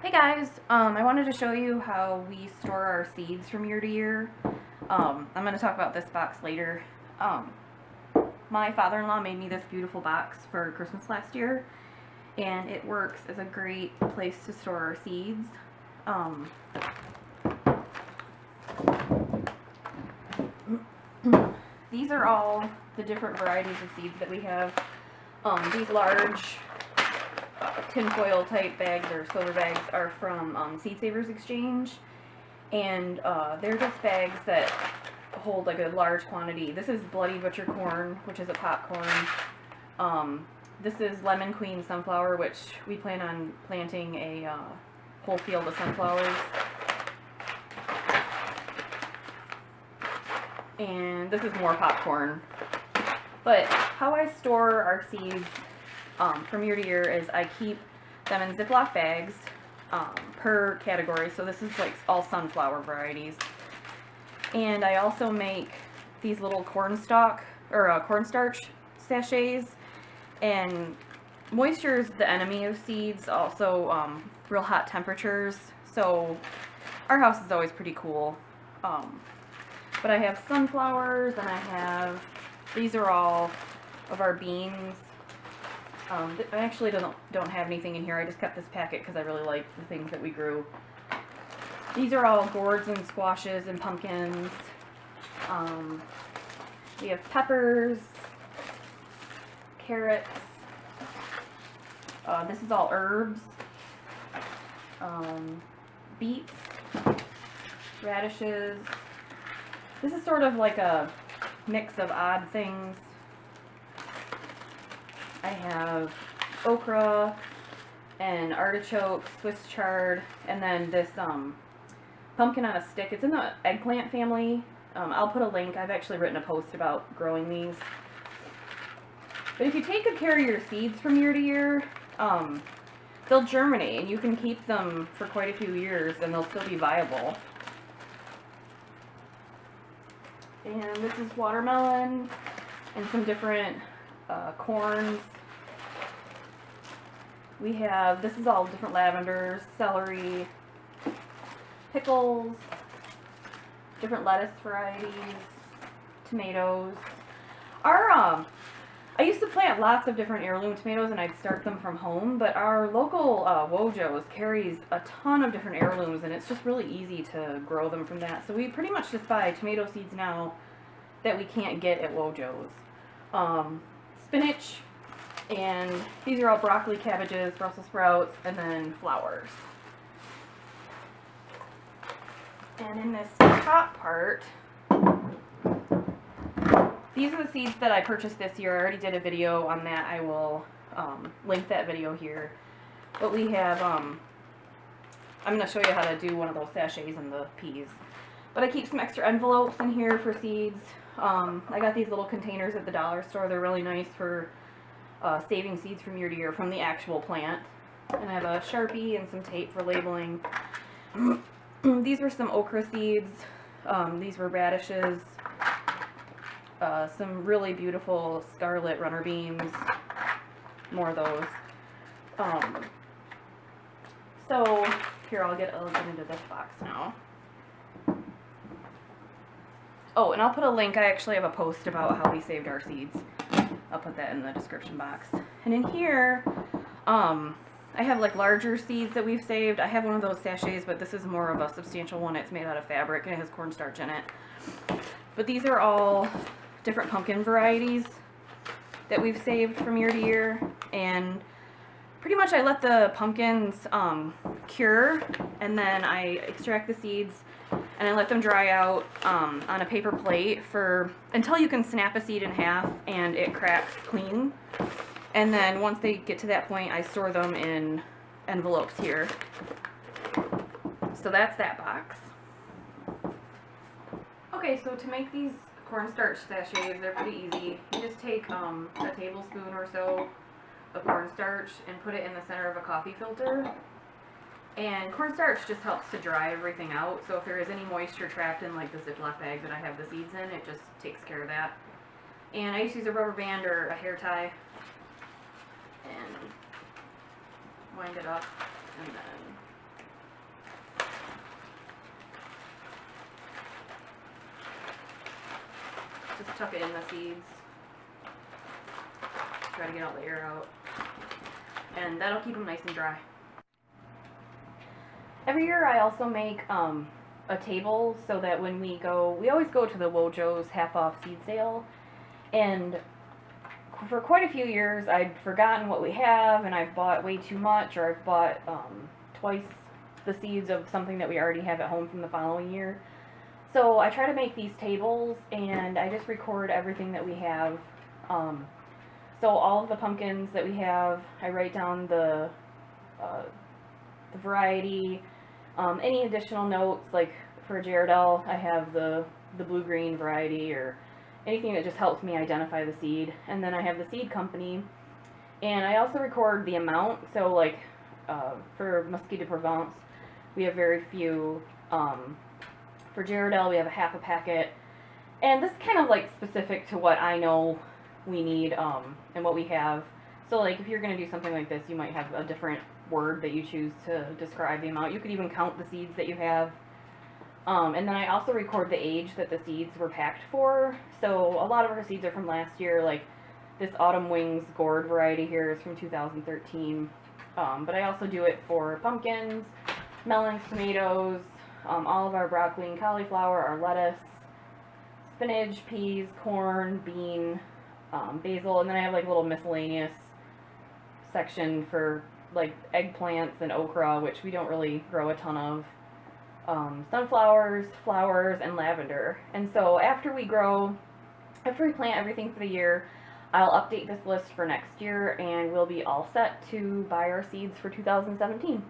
Hey guys, I wanted to show you how we store our seeds from year to year. I'm going to talk about this box later. My father-in-law made me this beautiful box for Christmas last year, and it works as a great place to store our seeds. These are all the different varieties of seeds that we have. These large tinfoil type bags or silver bags are from Seed Savers Exchange, and they're just bags that hold like a large quantity. This is Bloody Butcher corn, which is a popcorn. This is Lemon Queen sunflower, which we plan on planting a whole field of sunflowers. And this is more popcorn. But how I store our seeds from year to year is I keep them in Ziploc bags per category. So this is like all sunflower varieties. And I also make these little cornstarch sachets. And moisture is the enemy of seeds. Also real hot temperatures. So our house is always pretty cool. But I have sunflowers, and I have, these are all of our beans. I actually don't have anything in here. I just kept this packet because I really like the things that we grew. These are all gourds and squashes and pumpkins. We have peppers, carrots. This is all herbs. Beets, radishes. This is sort of like a mix of odd things. I have okra and artichoke, Swiss chard, and then this pumpkin on a stick. It's in the eggplant family. I'll put a link. I've actually written a post about growing these. But if you take good care of your seeds from year to year, they'll germinate, and you can keep them for quite a few years, and they'll still be viable. And this is watermelon and some different corns. We have, this is all different lavenders, celery, pickles, different lettuce varieties, tomatoes. I used to plant lots of different heirloom tomatoes, and I'd start them from home, but our local Wojo's carries a ton of different heirlooms, and it's just really easy to grow them from that. So we pretty much just buy tomato seeds now that we can't get at Wojo's. Spinach, and these are all broccoli, cabbages, Brussels sprouts, and then flowers. And in this top part, these are the seeds that I purchased this year. I already did a video on that. I will link that video here. But we have, I'm going to show you how to do one of those sachets in the peas. But I keep some extra envelopes in here for seeds. I got these little containers at the dollar store. They're really nice for saving seeds from year to year from the actual plant. And I have a Sharpie and some tape for labeling. These were some okra seeds. These were radishes. Some really beautiful scarlet runner beans. More of those. So here, I'll get into this box now. Oh, and I'll put a link. I actually have a post about how we saved our seeds. I'll put that in the description box. And in here, I have like larger seeds that we've saved. I have one of those sachets, but this is more of a substantial one. It's made out of fabric, and it has cornstarch in it. But these are all different pumpkin varieties that we've saved from year to year. And pretty much I let the pumpkins cure, and then I extract the seeds, and I let them dry out on a paper plate until you can snap a seed in half and it cracks clean. And then once they get to that point, I store them in envelopes here. So that's that box. Okay, so to make these cornstarch sachets, they're pretty easy. You just take a tablespoon or so of cornstarch and put it in the center of a coffee filter. And cornstarch just helps to dry everything out, so if there is any moisture trapped in like the Ziploc bag that I have the seeds in, it just takes care of that. And I just use a rubber band or a hair tie and wind it up, and then Just tuck it in the seeds. Try to get all the air out. And that'll keep them nice and dry. Every year I also make a table so that when we always go to the Wojo's half off seed sale, and for quite a few years I'd forgotten what we have, and I've bought way too much, or I've bought twice the seeds of something that we already have at home from the following year. So I try to make these tables, and I just record everything that we have. So all of the pumpkins that we have, I write down the variety, any additional notes, like for Jaredell, I have the blue-green variety, or anything that just helps me identify the seed. And then I have the seed company, and I also record the amount. So like for Musky de Provence, we have very few. For Jaredell, we have a half a packet, and this is kind of like specific to what I know we need and what we have. So like if you're going to do something like this, you might have a different word that you choose to describe the amount. You could even count the seeds that you have. And then I also record the age that the seeds were packed for. So a lot of our seeds are from last year, like this Autumn Wings gourd variety here is from 2013. But I also do it for pumpkins, melons, tomatoes, all of our broccoli and cauliflower, our lettuce, spinach, peas, corn, bean, basil, and then I have like a little miscellaneous section for like eggplants and okra, which we don't really grow a ton of, sunflowers, flowers, and lavender. And so after we plant everything for the year, I'll update this list for next year, and we'll be all set to buy our seeds for 2017.